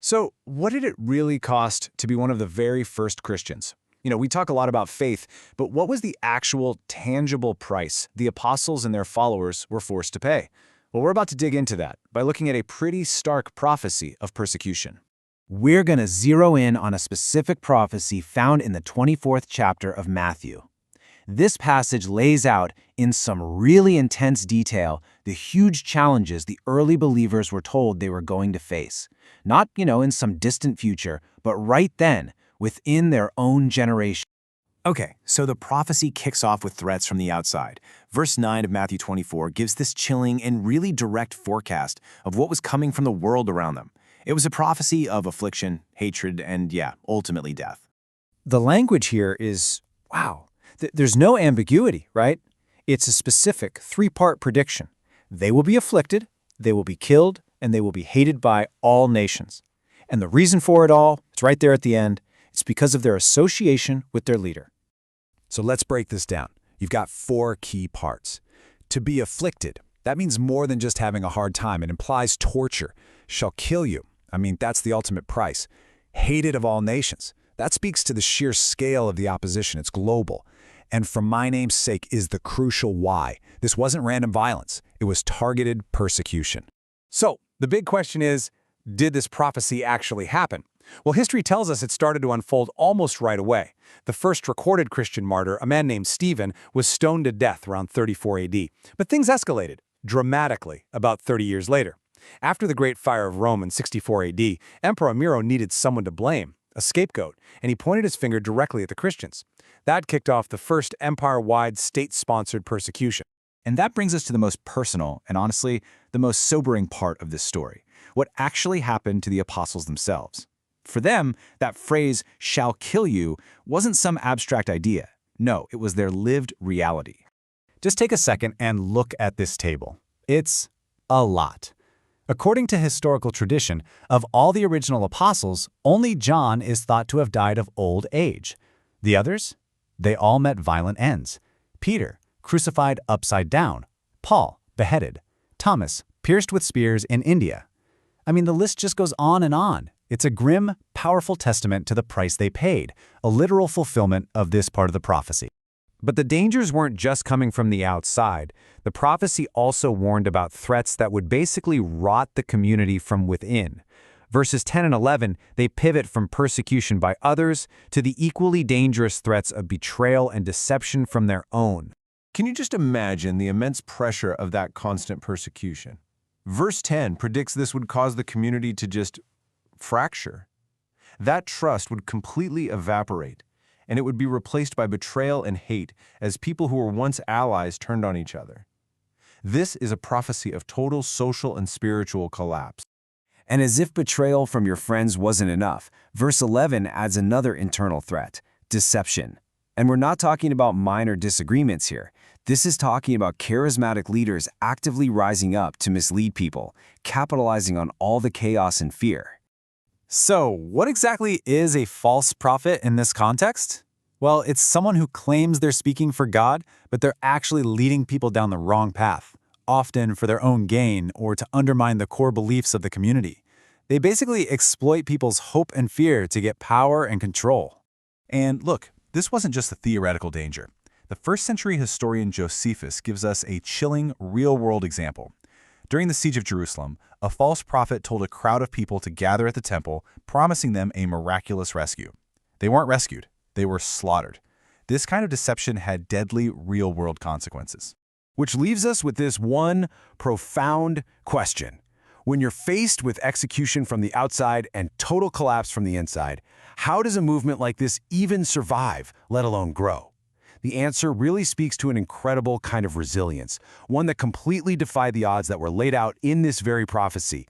So, what did it really cost to be one of the very first Christians? We talk a lot about faith, but what was the actual tangible price the apostles and their followers were forced to pay? Well, we're about to dig into that by looking at a pretty stark prophecy of persecution. We're going to zero in on a specific prophecy found in the 24th chapter of Matthew. This passage lays out, in some really intense detail, the huge challenges the early believers were told they were going to face. Not, in some distant future, but right then, within their own generation. Okay, so the prophecy kicks off with threats from the outside. Verse 9 of Matthew 24 gives this chilling and really direct forecast of what was coming from the world around them. It was a prophecy of affliction, hatred, and ultimately death. The language here is, wow, there's no ambiguity, right? It's a specific three-part prediction. They will be afflicted, they will be killed, and they will be hated by all nations. And the reason for it all, it's right there at the end, it's because of their association with their leader. So let's break this down. You've got four key parts. To be afflicted, that means more than just having a hard time. It implies torture. Shall kill you. That's the ultimate price. Hated of all nations. That speaks to the sheer scale of the opposition. It's global. And for my name's sake is the crucial why. This wasn't random violence. It was targeted persecution. So, the big question is, did this prophecy actually happen? Well, history tells us it started to unfold almost right away. The first recorded Christian martyr, a man named Stephen, was stoned to death around 34 AD. But things escalated dramatically about 30 years later. After the Great Fire of Rome in 64 AD, Emperor Nero needed someone to blame, a scapegoat, and he pointed his finger directly at the Christians. That kicked off the first empire-wide state-sponsored persecution. And that brings us to the most personal and honestly, the most sobering part of this story. What actually happened to the apostles themselves. For them, that phrase, shall kill you, wasn't some abstract idea. No, it was their lived reality. Just take a second and look at this table. It's a lot. According to historical tradition, of all the original apostles, only John is thought to have died of old age. The others? They all met violent ends. Peter, crucified upside down. Paul, beheaded. Thomas, pierced with spears in India. The list just goes on and on. It's a grim, powerful testament to the price they paid, a literal fulfillment of this part of the prophecy. But the dangers weren't just coming from the outside. The prophecy also warned about threats that would basically rot the community from within. Verses 10 and 11, they pivot from persecution by others to the equally dangerous threats of betrayal and deception from their own. Can you just imagine the immense pressure of that constant persecution? Verse 10 predicts this would cause the community to just fracture. That trust would completely evaporate, and it would be replaced by betrayal and hate as people who were once allies turned on each other. This is a prophecy of total social and spiritual collapse. And as if betrayal from your friends wasn't enough, verse 11 adds another internal threat, deception. And we're not talking about minor disagreements here. This is talking about charismatic leaders actively rising up to mislead people, capitalizing on all the chaos and fear. So, what exactly is a false prophet in this context? Well, it's someone who claims they're speaking for God, but they're actually leading people down the wrong path, often for their own gain or to undermine the core beliefs of the community. They basically exploit people's hope and fear to get power and control. And look, this wasn't just a theoretical danger. The first-century historian Josephus gives us a chilling, real-world example. During the siege of Jerusalem, a false prophet told a crowd of people to gather at the temple, promising them a miraculous rescue. They weren't rescued. They were slaughtered. This kind of deception had deadly, real-world consequences. Which leaves us with this one profound question. When you're faced with execution from the outside and total collapse from the inside, how does a movement like this even survive, let alone grow? The answer really speaks to an incredible kind of resilience, one that completely defied the odds that were laid out in this very prophecy.